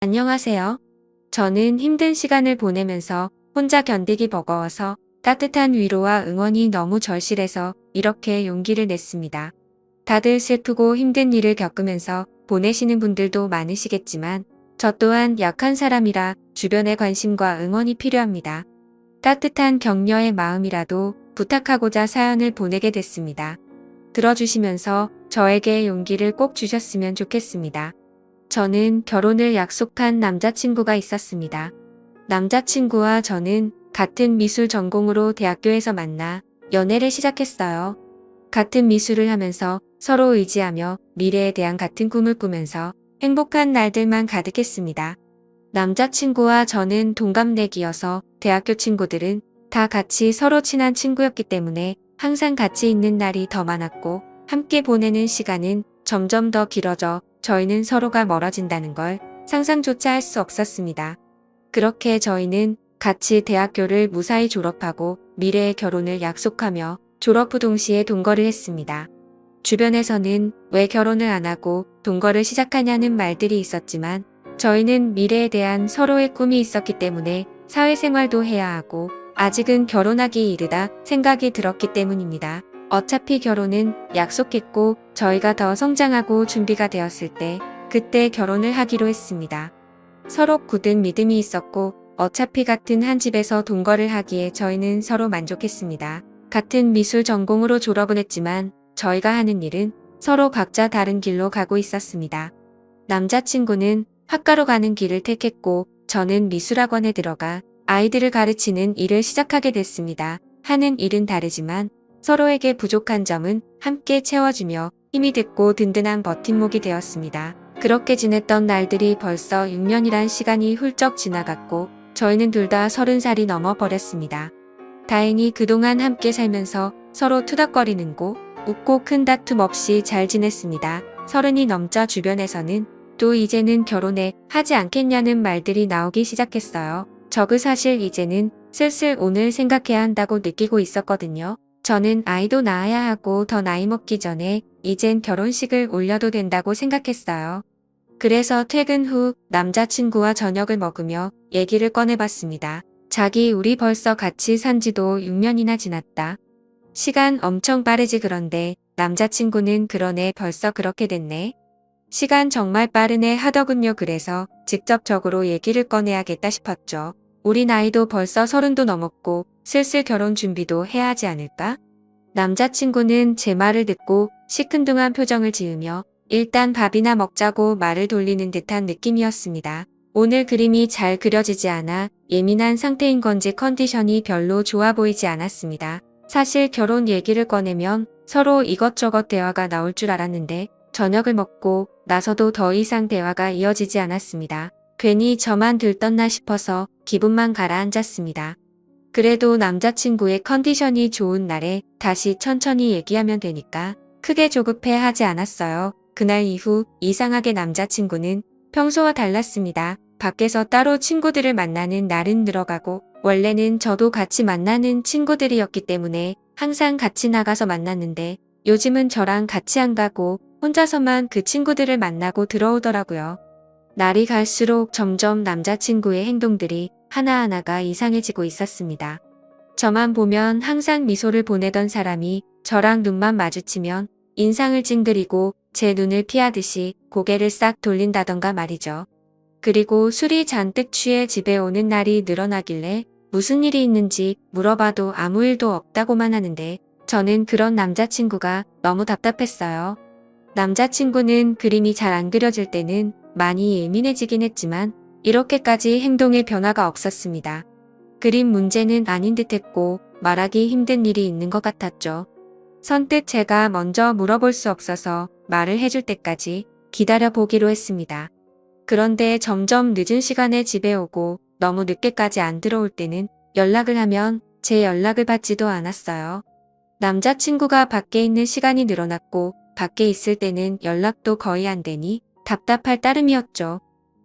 안녕하세요. 저는 힘든 시간을 보내면서 혼자 견디기 버거워서 따뜻한 위로와 응원이 너무 절실해서 이렇게 용기를 냈습니다. 다들 슬프고 힘든 일을 겪으면서 보내시는 분들도 많으시겠지만 저 또한 약한 사람이라 주변의 관심과 응원이 필요합니다. 따뜻한 격려의 마음이라도 부탁하고자 사연을 보내게 됐습니다. 들어주시면서 저에게 용기를 꼭 주셨으면 좋겠습니다. 저는 결혼을 약속한 남자친구가 있었습니다. 남자친구와 저는 같은 미술 전공으로 대학교에서 만나 연애를 시작했어요. 같은 미술을 하면서 서로 의지하며 미래에 대한 같은 꿈을 꾸면서 행복한 날들만 가득했습니다. 남자친구와 저는 동갑내기여서 대학교 친구들은 다 같이 서로 친한 친구였기 때문에 항상 같이 있는 날이 더 많았고 함께 보내는 시간은 점점 더 길어져 저희는 서로가 멀어진다는 걸 상상조차 할 수 없었습니다. 그렇게 저희는 같이 대학교를 무사히 졸업하고 미래의 결혼을 약속하며 졸업 후 동시에 동거를 했습니다. 주변에서는 왜 결혼을 안 하고 동거를 시작하냐는 말들이 있었지만 저희는 미래에 대한 서로의 꿈이 있었기 때문에 사회생활도 해야 하고 아직은 결혼하기 이르다 생각이 들었기 때문입니다. 어차피 결혼은 약속했고 저희가 더 성장하고 준비가 되었을 때 그때 결혼을 하기로 했습니다. 서로 굳은 믿음이 있었고 어차피 같은 한 집에서 동거를 하기에 저희는 서로 만족했습니다. 같은 미술 전공으로 졸업은 했지만 저희가 하는 일은 서로 각자 다른 길로 가고 있었습니다. 남자친구는 학과로 가는 길을 택했고 저는 미술학원에 들어가 아이들을 가르치는 일을 시작하게 됐습니다. 하는 일은 다르지만 서로에게 부족한 점은 함께 채워주며 힘이 됐고 든든한 버팀목이 되었습니다. 그렇게 지냈던 날들이 벌써 6년이란 시간이 훌쩍 지나갔고 저희는 둘 다 30살이 넘어 버렸습니다. 다행히 그동안 함께 살면서 서로 투닥거리는 웃고 큰 다툼 없이 잘 지냈습니다. 30이 넘자 주변에서는 또 이제는 결혼해 하지 않겠냐는 말들이 나오기 시작했어요. 저그 사실 이제는 슬슬 오늘 생각해야 한다고 느끼고 있었거든요. 저는 아이도 낳아야 하고 더 나이 먹기 전에 이젠 결혼식을 올려도 된다고 생각했어요. 그래서 퇴근 후 남자친구와 저녁을 먹으며 얘기를 꺼내봤습니다. 자기 우리 벌써 같이 산 지도 6년이나 지났다. 시간 엄청 빠르지 그런데 남자친구는 그러네 벌써 그렇게 됐네. 시간 정말 빠르네 하더군요. 그래서 직접적으로 얘기를 꺼내야겠다 싶었죠. 우리 나이도 벌써 30도 넘었고 슬슬 결혼 준비도 해야 하지 않을까? 남자친구는 제 말을 듣고 시큰둥한 표정을 지으며 일단 밥이나 먹자고 말을 돌리는 듯한 느낌이었습니다. 오늘 그림이 잘 그려지지 않아 예민한 상태인 건지 컨디션이 별로 좋아 보이지 않았습니다. 사실 결혼 얘기를 꺼내면 서로 이것저것 대화가 나올 줄 알았는데 저녁을 먹고 나서도 더 이상 대화가 이어지지 않았습니다. 괜히 저만 들떴나 싶어서 기분만 가라앉았습니다. 그래도 남자친구의 컨디션이 좋은 날에 다시 천천히 얘기하면 되니까 크게 조급해 하지 않았어요. 그날 이후 이상하게 남자친구는 평소와 달랐습니다. 밖에서 따로 친구들을 만나는 날은 늘어가고 원래는 저도 같이 만나는 친구들이었기 때문에 항상 같이 나가서 만났는데 요즘은 저랑 같이 안 가고 혼자서만 그 친구들을 만나고 들어오더라고요. 날이 갈수록 점점 남자친구의 행동들이 하나하나가 이상해지고 있었습니다. 저만 보면 항상 미소를 보내던 사람이 저랑 눈만 마주치면 인상을 찡그리고 제 눈을 피하듯이 고개를 싹 돌린다던가 말이죠. 그리고 술이 잔뜩 취해 집에 오는 날이 늘어나길래 무슨 일이 있는지 물어봐도 아무 일도 없다고만 하는데 저는 그런 남자친구가 너무 답답했어요. 남자친구는 그림이 잘 안 그려질 때는 많이 예민해지긴 했지만 이렇게까지 행동에 변화가 없었습니다. 그림 문제는 아닌 듯했고 말하기 힘든 일이 있는 것 같았죠. 선뜻 제가 먼저 물어볼 수 없어서 말을 해줄 때까지 기다려보기로 했습니다. 그런데 점점 늦은 시간에 집에 오고 너무 늦게까지 안 들어올 때는 연락을 하면 제 연락을 받지도 않았어요. 남자친구가 밖에 있는 시간이 늘어났고 밖에 있을 때는 연락도 거의 안 되니 답답할 따름이었죠.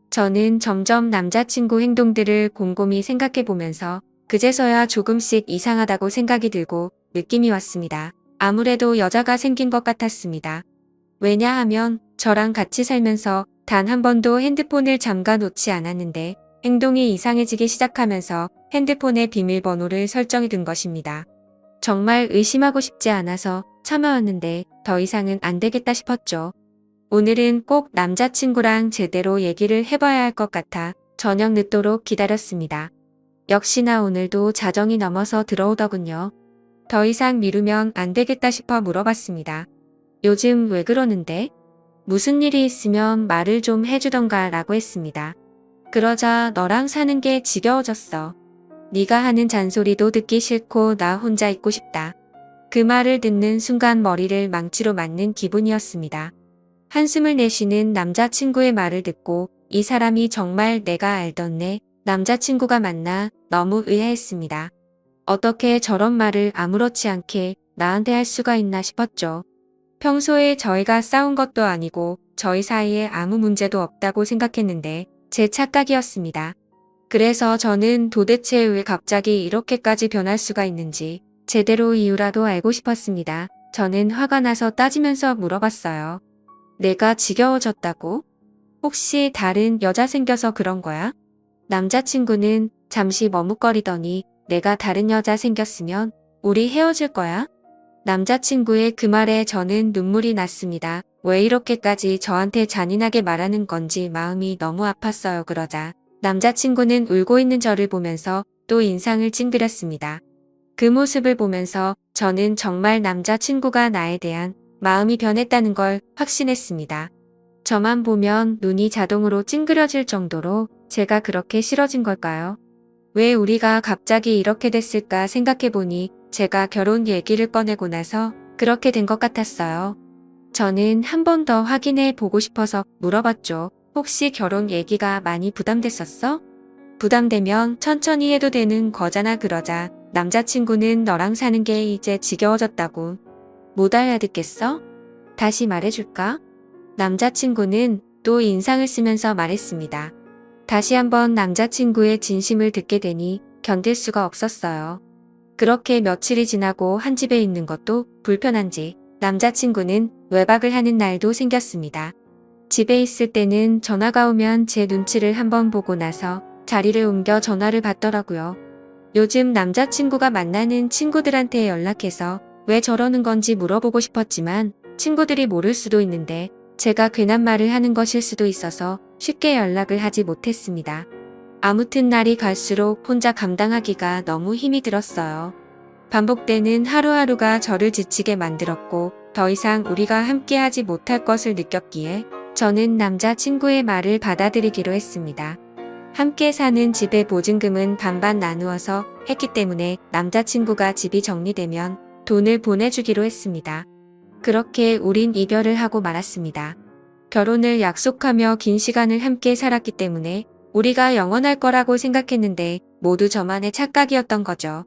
저는 점점 남자친구 행동들을 곰곰이 생각해 보면서 그제서야 조금씩 이상하다고 생각이 들고 느낌이 왔습니다. 아무래도 여자가 생긴 것 같았습니다. 왜냐하면 저랑 같이 살면서 단 한 번도 핸드폰을 잠가 놓지 않았는데 행동이 이상해지기 시작하면서 핸드폰의 비밀번호를 설정해둔 것입니다. 정말 의심하고 싶지 않아서 참아왔는데 더 이상은 안 되겠다 싶었죠. 오늘은 꼭 남자친구랑 제대로 얘기를 해봐야 할 것 같아 저녁 늦도록 기다렸습니다. 역시나 오늘도 자정이 넘어서 들어오더군요. 더 이상 미루면 안 되겠다 싶어 물어봤습니다. 요즘 왜 그러는데? 무슨 일이 있으면 말을 좀 해주던가 라고 했습니다. 그러자 너랑 사는 게 지겨워졌어. 네가 하는 잔소리도 듣기 싫고 나 혼자 있고 싶다. 그 말을 듣는 순간 머리를 망치로 맞는 기분이었습니다. 한숨을 내쉬는 남자친구의 말을 듣고 이 사람이 정말 내가 알던 내 남자친구가 맞나 너무 의아했습니다. 어떻게 저런 말을 아무렇지 않게 나한테 할 수가 있나 싶었죠. 평소에 저희가 싸운 것도 아니고 저희 사이에 아무 문제도 없다고 생각했는데 제 착각이었습니다. 그래서 저는 도대체 왜 갑자기 이렇게까지 변할 수가 있는지 제대로 이유라도 알고 싶었습니다. 저는 화가 나서 따지면서 물어봤어요. 내가 지겨워졌다고? 혹시 다른 여자 생겨서 그런 거야? 남자친구는 잠시 머뭇거리더니 내가 다른 여자 생겼으면 우리 헤어질 거야? 남자친구의 그 말에 저는 눈물이 났습니다. 왜 이렇게까지 저한테 잔인하게 말하는 건지 마음이 너무 아팠어요. 그러자 남자친구는 울고 있는 저를 보면서 또 인상을 찡그렸습니다. 그 모습을 보면서 저는 정말 남자친구가 나에 대한 마음이 변했다는 걸 확신했습니다. 저만 보면 눈이 자동으로 찡그려질 정도로 제가 그렇게 싫어진 걸까요? 왜 우리가 갑자기 이렇게 됐을까 생각해보니 제가 결혼 얘기를 꺼내고 나서 그렇게 된 것 같았어요. 저는 한 번 더 확인해 보고 싶어서 물어봤죠. 혹시 결혼 얘기가 많이 부담됐었어? 부담되면 천천히 해도 되는 거잖아. 그러자 남자친구는 너랑 사는 게 이제 지겨워졌다고. 못 알아듣겠어? 다시 말해줄까? 남자친구는 또 인상을 쓰면서 말했습니다. 다시 한번 남자친구의 진심을 듣게 되니 견딜 수가 없었어요. 그렇게 며칠이 지나고 한 집에 있는 것도 불편한지 남자친구는 외박을 하는 날도 생겼습니다. 집에 있을 때는 전화가 오면 제 눈치를 한번 보고 나서 자리를 옮겨 전화를 받더라고요. 요즘 남자친구가 만나는 친구들한테 연락해서 왜 저러는 건지 물어보고 싶었지만 친구들이 모를 수도 있는데 제가 괜한 말을 하는 것일 수도 있어서 쉽게 연락을 하지 못했습니다. 아무튼 날이 갈수록 혼자 감당하기가 너무 힘이 들었어요. 반복되는 하루하루가 저를 지치게 만들었고 더 이상 우리가 함께하지 못할 것을 느꼈기에 저는 남자친구의 말을 받아들이기로 했습니다. 함께 사는 집의 보증금은 반반 나누어서 했기 때문에 남자친구가 집이 정리되면 돈을 보내주기로 했습니다. 그렇게 우린 이별을 하고 말았습니다. 결혼을 약속하며 긴 시간을 함께 살았기 때문에 우리가 영원할 거라고 생각했는데 모두 저만의 착각이었던 거죠.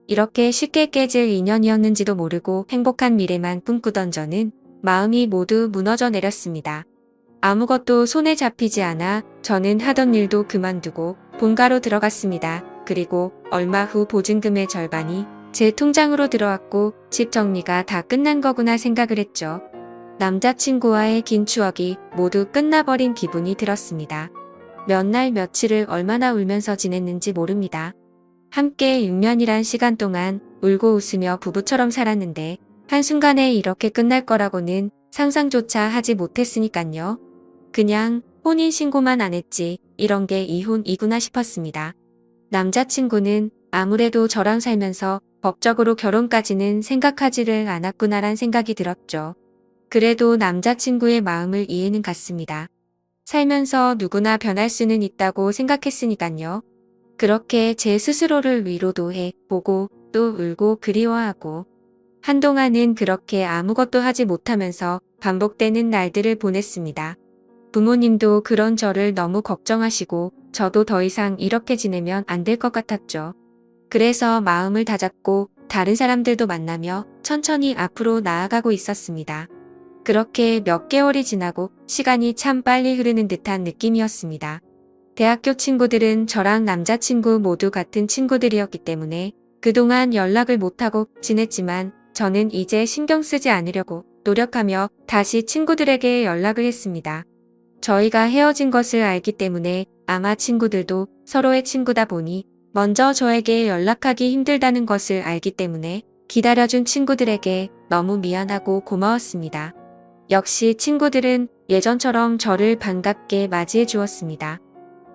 이렇게 쉽게 깨질 인연이었는지도 모르고 행복한 미래만 꿈꾸던 저는 마음이 모두 무너져 내렸습니다. 아무것도 손에 잡히지 않아 저는 하던 일도 그만두고 본가로 들어갔습니다. 그리고 얼마 후 보증금의 절반이 제 통장으로 들어왔고 집 정리가 다 끝난 거구나 생각을 했죠. 남자친구와의 긴 추억이 모두 끝나버린 기분이 들었습니다. 몇 날 며칠을 얼마나 울면서 지냈는지 모릅니다. 함께 6년이란 시간 동안 울고 웃으며 부부처럼 살았는데 한순간에 이렇게 끝날 거라고는 상상조차 하지 못했으니깐요. 그냥 혼인신고만 안 했지 이런 게 이혼이구나 싶었습니다. 남자친구는 아무래도 저랑 살면서 법적으로 결혼까지는 생각하지를 않았구나란 생각이 들었죠. 그래도 남자친구의 마음을 이해는 갔습니다. 살면서 누구나 변할 수는 있다고 생각했으니깐요. 그렇게 제 스스로를 위로도 해 보고 또 울고 그리워하고 한동안은 그렇게 아무것도 하지 못하면서 반복되는 날들을 보냈습니다. 부모님도 그런 저를 너무 걱정하시고 저도 더 이상 이렇게 지내면 안 될 것 같았죠. 그래서 마음을 다잡고 다른 사람들도 만나며 천천히 앞으로 나아가고 있었습니다. 그렇게 몇 개월이 지나고 시간이 참 빨리 흐르는 듯한 느낌이었습니다. 대학교 친구들은 저랑 남자친구 모두 같은 친구들이었기 때문에 그동안 연락을 못하고 지냈지만 저는 이제 신경 쓰지 않으려고 노력하며 다시 친구들에게 연락을 했습니다. 저희가 헤어진 것을 알기 때문에 아마 친구들도 서로의 친구다 보니 먼저 저에게 연락하기 힘들다는 것을 알기 때문에 기다려준 친구들에게 너무 미안하고 고마웠습니다. 역시 친구들은 예전처럼 저를 반갑게 맞이해 주었습니다.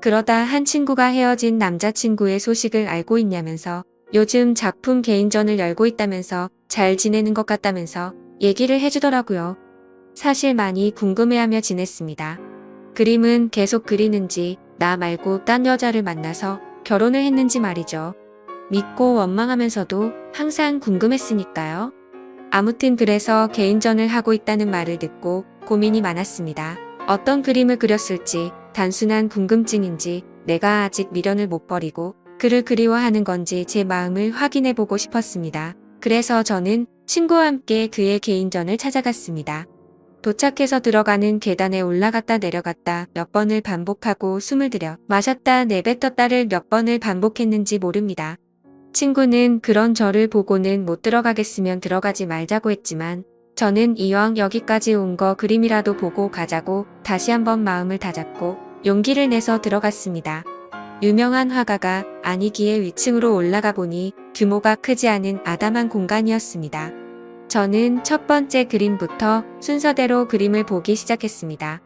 그러다 한 친구가 헤어진 남자친구의 소식을 알고 있냐면서 요즘 작품 개인전을 열고 있다면서 잘 지내는 것 같다면서 얘기를 해주더라고요. 사실 많이 궁금해하며 지냈습니다. 그림은 계속 그리는지 나 말고 딴 여자를 만나서 결혼을 했는지 말이죠. 믿고 원망하면서도 항상 궁금했으니까요. 아무튼 그래서 개인전을 하고 있다는 말을 듣고 고민이 많았습니다. 어떤 그림을 그렸을지 단순한 궁금증인지 내가 아직 미련을 못 버리고 그를 그리워하는 건지 제 마음을 확인해 보고 싶었습니다. 그래서 저는 친구와 함께 그의 개인전을 찾아갔습니다. 도착해서 들어가는 계단에 올라갔다 내려갔다 몇 번을 반복하고 숨을 들여 마셨다 내뱉었다를 몇 번을 반복했는지 모릅니다. 친구는 그런 저를 보고는 못 들어가겠으면 들어가지 말자고 했지만 저는 이왕 여기까지 온 거 그림이라도 보고 가자고 다시 한번 마음을 다잡고 용기를 내서 들어갔습니다. 유명한 화가가 아니기에 위층으로 올라가 보니 규모가 크지 않은 아담한 공간이었습니다. 저는 첫 번째 그림부터 순서대로 그림을 보기 시작했습니다.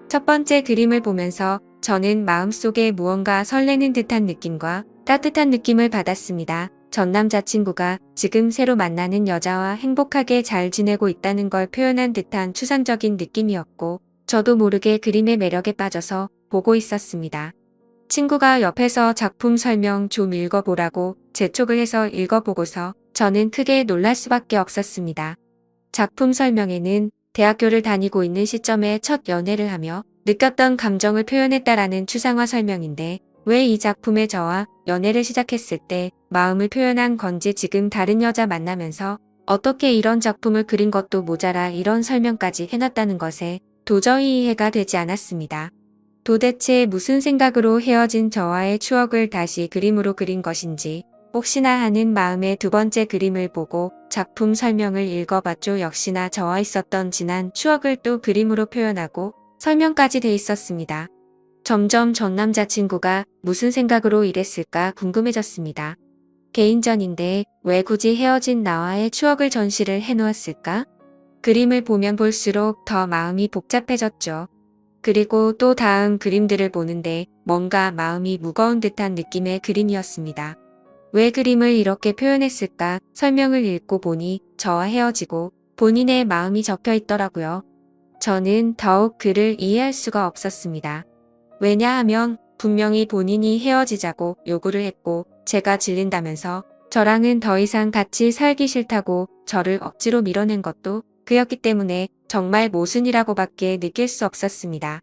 첫 번째 그림을 보면서 저는 마음속에 무언가 설레는 듯한 느낌과 따뜻한 느낌을 받았습니다. 전 남자친구가 지금 새로 만나는 여자와 행복하게 잘 지내고 있다는 걸 표현한 듯한 추상적인 느낌이었고 저도 모르게 그림의 매력에 빠져서 보고 있었습니다. 친구가 옆에서 작품 설명 좀 읽어보라고 재촉을 해서 읽어보고서 저는 크게 놀랄 수밖에 없었습니다. 작품 설명에는 대학교를 다니고 있는 시점에 첫 연애를 하며 느꼈던 감정을 표현했다라는 추상화 설명인데 왜 이 작품에 저와 연애를 시작했을 때 마음을 표현한 건지 지금 다른 여자 만나면서 어떻게 이런 작품을 그린 것도 모자라 이런 설명까지 해놨다는 것에 도저히 이해가 되지 않았습니다. 도대체 무슨 생각으로 헤어진 저와의 추억을 다시 그림으로 그린 것인지 혹시나 하는 마음에 두 번째 그림을 보고 작품 설명을 읽어봤죠. 역시나 저와 있었던 지난 추억을 또 그림으로 표현하고 설명까지 돼 있었습니다. 점점 전 남자친구가 무슨 생각으로 이랬을까 궁금해졌습니다. 개인전인데 왜 굳이 헤어진 나와의 추억을 전시를 해놓았을까? 그림을 보면 볼수록 더 마음이 복잡해졌죠. 그리고 또 다음 그림들을 보는데 뭔가 마음이 무거운 듯한 느낌의 그림이었습니다. 왜 그림을 이렇게 표현했을까 설명을 읽고 보니 저와 헤어지고 본인의 마음이 적혀 있더라고요. 저는 더욱 그를 이해할 수가 없었습니다. 왜냐하면 분명히 본인이 헤어지자고 요구를 했고 제가 질린다면서 저랑은 더 이상 같이 살기 싫다고 저를 억지로 밀어낸 것도 그였기 때문에 정말 모순이라고밖에 느낄 수 없었습니다.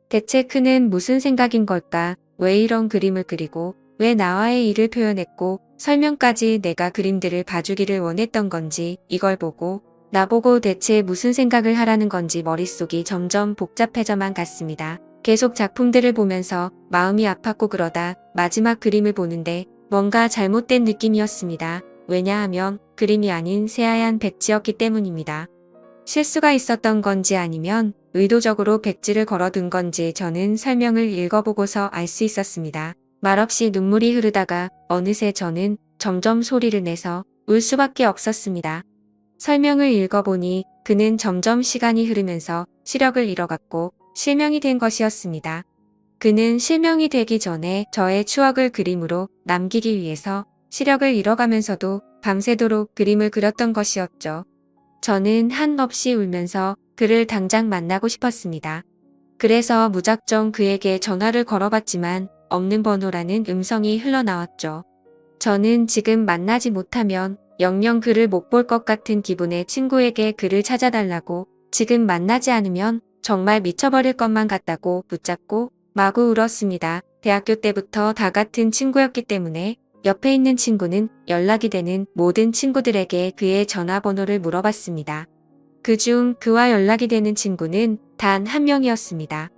대체 그는 무슨 생각인 걸까? 왜 이런 그림을 그리고 왜 나와의 일을 표현했고 설명까지 내가 그림들을 봐주기를 원했던 건지 이걸 보고 나보고 대체 무슨 생각을 하라는 건지 머릿속이 점점 복잡해져만 갔습니다. 계속 작품들을 보면서 마음이 아팠고 그러다 마지막 그림을 보는데 뭔가 잘못된 느낌이었습니다. 왜냐하면 그림이 아닌 새하얀 백지였기 때문입니다. 실수가 있었던 건지 아니면 의도적으로 백지를 걸어둔 건지 저는 설명을 읽어보고서 알 수 있었습니다. 말없이 눈물이 흐르다가 어느새 저는 점점 소리를 내서 울 수밖에 없었습니다. 설명을 읽어보니 그는 점점 시간이 흐르면서 시력을 잃어갔고 실명이 된 것이었습니다. 그는 실명이 되기 전에 저의 추억을 그림으로 남기기 위해서 시력을 잃어가면서도 밤새도록 그림을 그렸던 것이었죠. 저는 한없이 울면서 그를 당장 만나고 싶었습니다. 그래서 무작정 그에게 전화를 걸어봤지만 없는 번호라는 음성이 흘러나왔죠. 저는 지금 만나지 못하면 영영 그를 못 볼 것 같은 기분에 친구에게 그를 찾아달라고 지금 만나지 않으면 정말 미쳐버릴 것만 같다고 붙잡고 마구 울었습니다. 대학교 때부터 다 같은 친구였기 때문에 옆에 있는 친구는 연락이 되는 모든 친구들에게 그의 전화번호를 물어봤습니다. 그중 그와 연락이 되는 친구는 단 한 명이었습니다.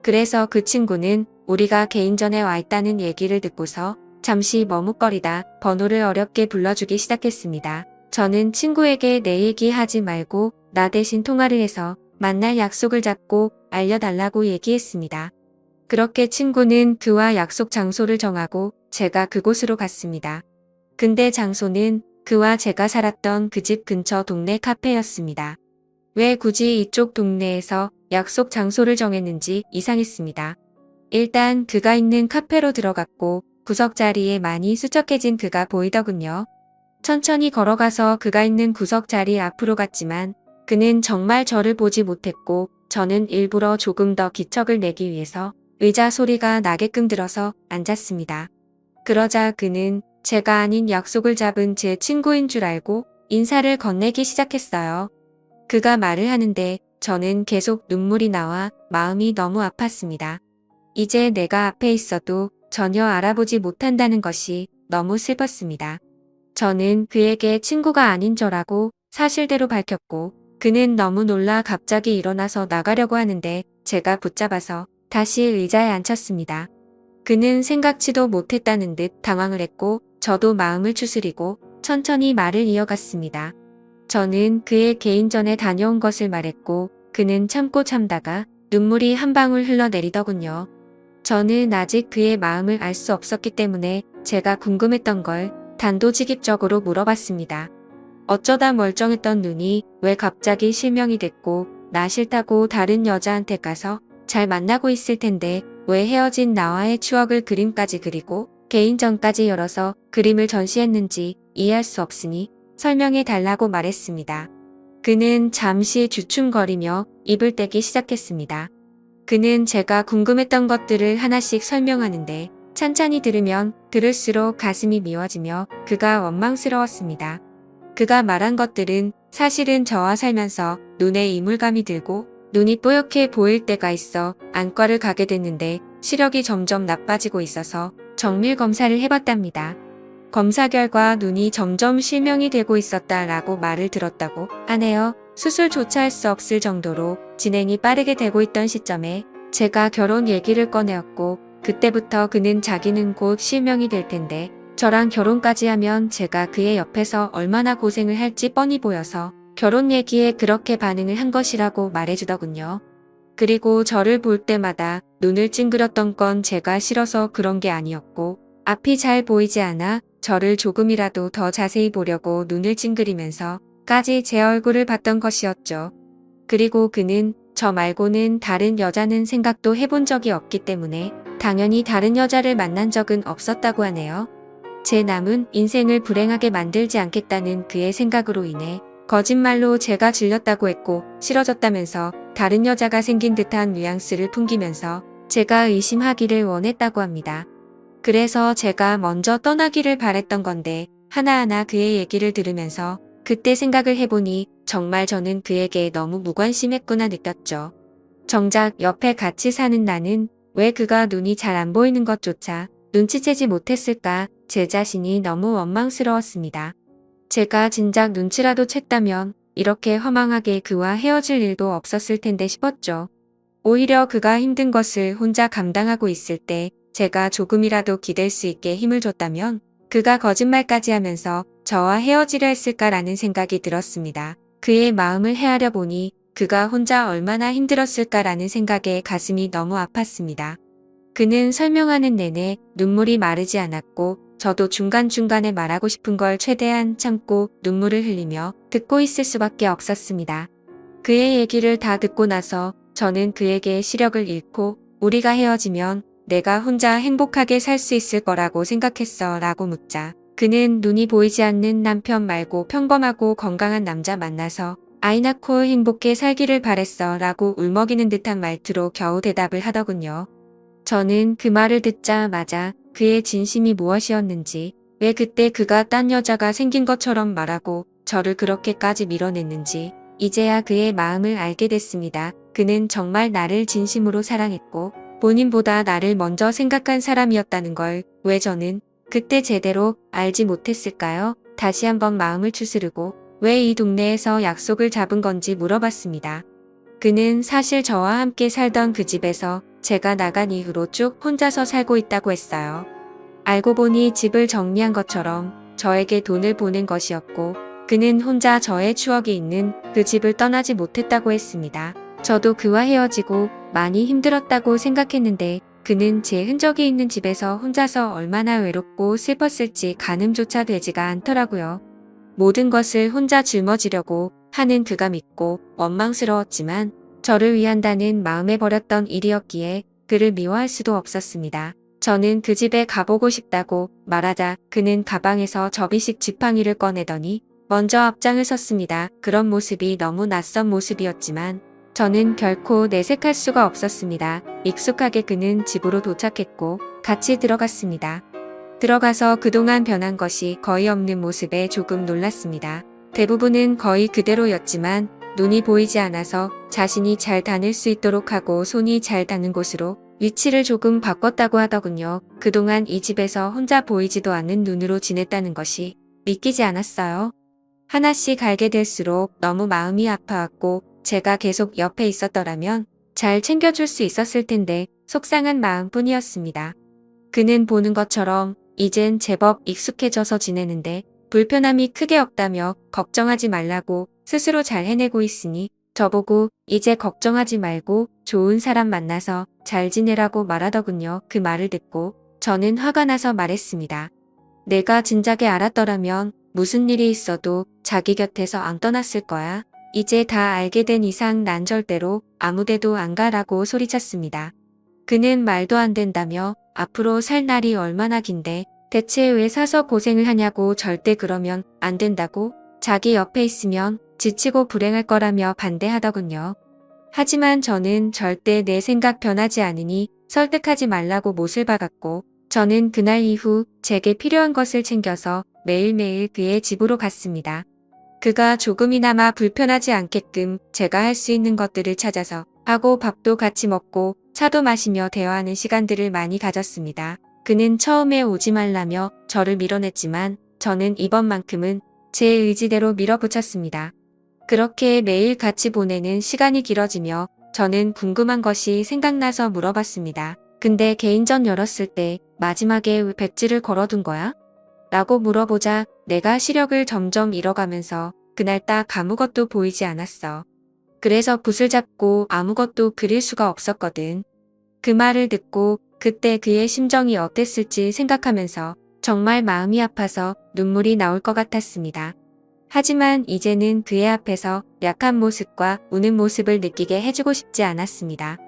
그래서 그 친구는 우리가 개인전에 와 있다는 얘기를 듣고서 잠시 머뭇거리다 번호를 어렵게 불러주기 시작했습니다. 저는 친구에게 내 얘기 하지 말고 나 대신 통화를 해서 만날 약속을 잡고 알려달라고 얘기했습니다. 그렇게 친구는 그와 약속 장소를 정하고 제가 그곳으로 갔습니다. 근데 장소는 그와 제가 살았던 그 집 근처 동네 카페였습니다. 왜 굳이 이쪽 동네에서 약속 장소를 정했는지 이상했습니다. 일단 그가 있는 카페로 들어갔고 구석 자리에 많이 수척해진 그가 보이더군요. 천천히 걸어가서 그가 있는 구석 자리 앞으로 갔지만 그는 정말 저를 보지 못했고 저는 일부러 조금 더 기척을 내기 위해서 의자 소리가 나게끔 들어서 앉았습니다. 그러자 그는 제가 아닌 약속을 잡은 제 친구인 줄 알고 인사를 건네기 시작했어요. 그가 말을 하는데 저는 계속 눈물이 나와 마음이 너무 아팠습니다. 이제 내가 앞에 있어도 전혀 알아보지 못한다는 것이 너무 슬펐습니다. 저는 그에게 친구가 아닌 저라고 사실대로 밝혔고 그는 너무 놀라 갑자기 일어나서 나가려고 하는데 제가 붙잡아서 다시 의자에 앉혔습니다. 그는 생각지도 못했다는 듯 당황을 했고 저도 마음을 추스리고 천천히 말을 이어갔습니다. 저는 그의 개인전에 다녀온 것을 말했고 그는 참고 참다가 눈물이 한 방울 흘러내리더군요. 저는 아직 그의 마음을 알 수 없었기 때문에 제가 궁금했던 걸 단도직입적으로 물어봤습니다. 어쩌다 멀쩡했던 눈이 왜 갑자기 실명이 됐고 나 싫다고 다른 여자한테 가서 잘 만나고 있을 텐데 왜 헤어진 나와의 추억을 그림까지 그리고 개인전까지 열어서 그림을 전시했는지 이해할 수 없으니 설명해 달라고 말했습니다. 그는 잠시 주춤거리며 입을 떼기 시작했습니다. 그는 제가 궁금했던 것들을 하나씩 설명하는데 찬찬히 들으면 들을수록 가슴이 미워지며 그가 원망스러웠습니다. 그가 말한 것들은 사실은 저와 살면서 눈에 이물감이 들고 눈이 뽀얗게 보일 때가 있어 안과를 가게 됐는데 시력이 점점 나빠지고 있어서 정밀 검사를 해봤답니다. 검사 결과 눈이 점점 실명이 되고 있었다라고 말을 들었다고 하네요. 수술조차 할 수 없을 정도로 진행이 빠르게 되고 있던 시점에 제가 결혼 얘기를 꺼내었고 그때부터 그는 자기는 곧 실명이 될 텐데 저랑 결혼까지 하면 제가 그의 옆에서 얼마나 고생을 할지 뻔히 보여서 결혼 얘기에 그렇게 반응을 한 것이라고 말해주더군요. 그리고 저를 볼 때마다 눈을 찡그렸던 건 제가 싫어서 그런 게 아니었고 앞이 잘 보이지 않아 저를 조금이라도 더 자세히 보려고 눈을 찡그리면서까지 제 얼굴을 봤던 것이었죠. 그리고 그는 저 말고는 다른 여자는 생각도 해본 적이 없기 때문에 당연히 다른 여자를 만난 적은 없었다고 하네요. 제 남은 인생을 불행하게 만들지 않겠다는 그의 생각으로 인해 거짓말로 제가 질렸다고 했고 싫어졌다면서 다른 여자가 생긴 듯한 뉘앙스를 풍기면서 제가 의심하기를 원했다고 합니다. 그래서 제가 먼저 떠나기를 바랬던 건데 하나하나 그의 얘기를 들으면서 그때 생각을 해보니 정말 저는 그에게 너무 무관심했구나 느꼈죠. 정작 옆에 같이 사는 나는 왜 그가 눈이 잘 안 보이는 것조차 눈치채지 못했을까 제 자신이 너무 원망스러웠습니다. 제가 진작 눈치라도 챘다면 이렇게 허망하게 그와 헤어질 일도 없었을 텐데 싶었죠. 오히려 그가 힘든 것을 혼자 감당하고 있을 때 제가 조금이라도 기댈 수 있게 힘을 줬다면 그가 거짓말까지 하면서 저와 헤어지려 했을까라는 생각이 들었습니다. 그의 마음을 헤아려 보니 그가 혼자 얼마나 힘들었을까라는 생각에 가슴이 너무 아팠습니다. 그는 설명하는 내내 눈물이 마르지 않았고 저도 중간중간에 말하고 싶은 걸 최대한 참고 눈물을 흘리며 듣고 있을 수밖에 없었습니다. 그의 얘기를 다 듣고 나서 저는 그에게 시력을 잃고 우리가 헤어지면 내가 혼자 행복하게 살 수 있을 거라고 생각했어 라고 묻자 그는 눈이 보이지 않는 남편 말고 평범하고 건강한 남자 만나서 아이 낳고 행복해 살기를 바랬어 라고 울먹이는 듯한 말투로 겨우 대답을 하더군요. 저는 그 말을 듣자마자 그의 진심이 무엇이었는지 왜 그때 그가 딴 여자가 생긴 것처럼 말하고 저를 그렇게까지 밀어냈는지 이제야 그의 마음을 알게 됐습니다. 그는 정말 나를 진심으로 사랑했고 본인보다 나를 먼저 생각한 사람이었다는 걸 왜 저는 그때 제대로 알지 못했을까요? 다시 한번 마음을 추스르고 왜 이 동네에서 약속을 잡은 건지 물어봤습니다. 그는 사실 저와 함께 살던 그 집에서 제가 나간 이후로 쭉 혼자서 살고 있다고 했어요. 알고 보니 집을 정리한 것처럼 저에게 돈을 보낸 것이었고 그는 혼자 저의 추억이 있는 그 집을 떠나지 못했다고 했습니다. 저도 그와 헤어지고 많이 힘들었다고 생각했는데 그는 제 흔적이 있는 집에서 혼자서 얼마나 외롭고 슬펐을지 가늠조차 되지가 않더라고요. 모든 것을 혼자 짊어지려고 하는 그가 믿고 원망스러웠지만 저를 위한다는 마음에 버렸던 일이었기에 그를 미워할 수도 없었습니다. 저는 그 집에 가보고 싶다고 말하자 그는 가방에서 접이식 지팡이를 꺼내더니 먼저 앞장을 섰습니다. 그런 모습이 너무 낯선 모습이었지만 저는 결코 내색할 수가 없었습니다. 익숙하게 그는 집으로 도착했고 같이 들어갔습니다. 들어가서 그동안 변한 것이 거의 없는 모습에 조금 놀랐습니다. 대부분은 거의 그대로였지만 눈이 보이지 않아서 자신이 잘 다닐 수 있도록 하고 손이 잘 닿는 곳으로 위치를 조금 바꿨다고 하더군요. 그동안 이 집에서 혼자 보이지도 않는 눈으로 지냈다는 것이 믿기지 않았어요. 하나씩 알게 될수록 너무 마음이 아파왔고 제가 계속 옆에 있었더라면 잘 챙겨줄 수 있었을 텐데 속상한 마음뿐이었습니다. 그는 보는 것처럼 이젠 제법 익숙해져서 지내는데 불편함이 크게 없다며 걱정하지 말라고 스스로 잘 해내고 있으니 저보고 이제 걱정하지 말고 좋은 사람 만나서 잘 지내라고 말하더군요. 그 말을 듣고 저는 화가 나서 말했습니다. 내가 진작에 알았더라면 무슨 일이 있어도 자기 곁에서 안 떠났을 거야. 이제 다 알게 된 이상 난 절대로 아무데도 안 가라고 소리쳤습니다. 그는 말도 안 된다며 앞으로 살 날이 얼마나 긴데 대체 왜 사서 고생을 하냐고 절대 그러면 안 된다고 자기 옆에 있으면 지치고 불행할 거라며 반대하더군요. 하지만 저는 절대 내 생각 변하지 않으니 설득하지 말라고 못을 박았고 저는 그날 이후 제게 필요한 것을 챙겨서 매일매일 그의 집으로 갔습니다. 그가 조금이나마 불편하지 않게끔 제가 할 수 있는 것들을 찾아서 하고 밥도 같이 먹고 차도 마시며 대화하는 시간들을 많이 가졌습니다. 그는 처음에 오지 말라며 저를 밀어냈지만 저는 이번만큼은 제 의지대로 밀어붙였습니다. 그렇게 매일 같이 보내는 시간이 길어지며 저는 궁금한 것이 생각나서 물어봤습니다. 근데 개인전 열었을 때 마지막에 왜 백지를 걸어둔 거야? 라고 물어보자 내가 시력을 점점 잃어가면서 그날 딱 아무것도 보이지 않았어. 그래서 붓을 잡고 아무것도 그릴 수가 없었거든. 그 말을 듣고 그때 그의 심정이 어땠을지 생각하면서 정말 마음이 아파서 눈물이 나올 것 같았습니다. 하지만 이제는 그의 앞에서 약한 모습과 우는 모습을 느끼게 해주고 싶지 않았습니다.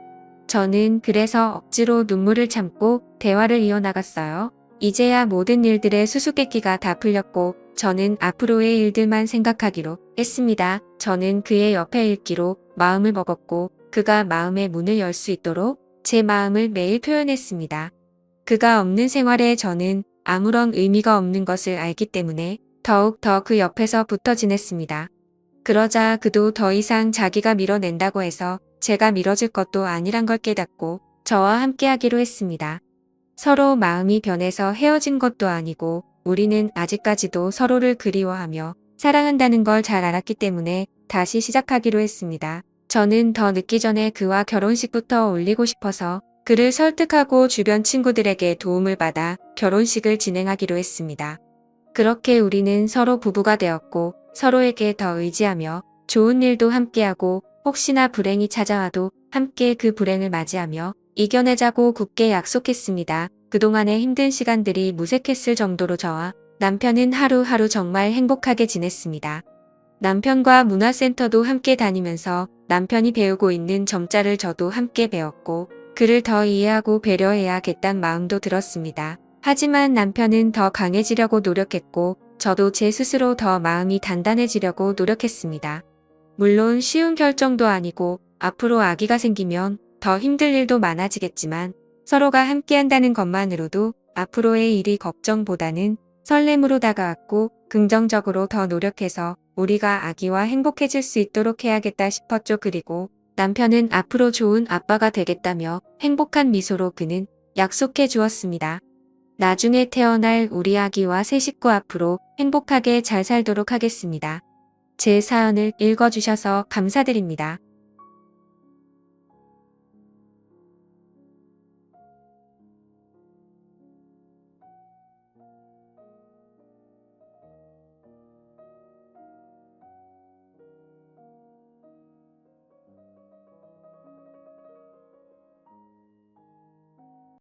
저는 그래서 억지로 눈물을 참고 대화를 이어나갔어요. 이제야 모든 일들의 수수께끼가 다 풀렸고 저는 앞으로의 일들만 생각하기로 했습니다. 저는 그의 옆에 있기로 마음을 먹었고 그가 마음의 문을 열 수 있도록 제 마음을 매일 표현했습니다. 그가 없는 생활에 저는 아무런 의미가 없는 것을 알기 때문에 더욱 더 그 옆에서 붙어 지냈습니다. 그러자 그도 더 이상 자기가 밀어낸다고 해서 제가 밀어줄 것도 아니란 걸 깨닫고 저와 함께하기로 했습니다. 서로 마음이 변해서 헤어진 것도 아니고 우리는 아직까지도 서로를 그리워하며 사랑한다는 걸 잘 알았기 때문에 다시 시작하기로 했습니다. 저는 더 늦기 전에 그와 결혼식부터 올리고 싶어서 그를 설득하고 주변 친구들에게 도움을 받아 결혼식을 진행하기로 했습니다. 그렇게 우리는 서로 부부가 되었고 서로에게 더 의지하며 좋은 일도 함께하고 혹시나 불행이 찾아와도 함께 그 불행을 맞이하며 이겨내자고 굳게 약속했습니다. 그동안의 힘든 시간들이 무색했을 정도로 저와 남편은 하루하루 정말 행복하게 지냈습니다. 남편과 문화센터도 함께 다니면서 남편이 배우고 있는 점자를 저도 함께 배웠고 그를 더 이해하고 배려해야겠다는 마음도 들었습니다. 하지만 남편은 더 강해지려고 노력했고 저도 제 스스로 더 마음이 단단해지려고 노력했습니다. 물론 쉬운 결정도 아니고 앞으로 아기가 생기면 더 힘들 일도 많아지겠지만 서로가 함께한다는 것만으로도 앞으로의 일이 걱정보다는 설렘으로 다가왔고 긍정적으로 더 노력해서 우리가 아기와 행복해질 수 있도록 해야겠다 싶었죠. 그리고 남편은 앞으로 좋은 아빠가 되겠다며 행복한 미소로 그는 약속해 주었습니다. 나중에 태어날 우리 아기와 새 식구 앞으로 행복하게 잘 살도록 하겠습니다. 제 사연을 읽어주셔서 감사드립니다.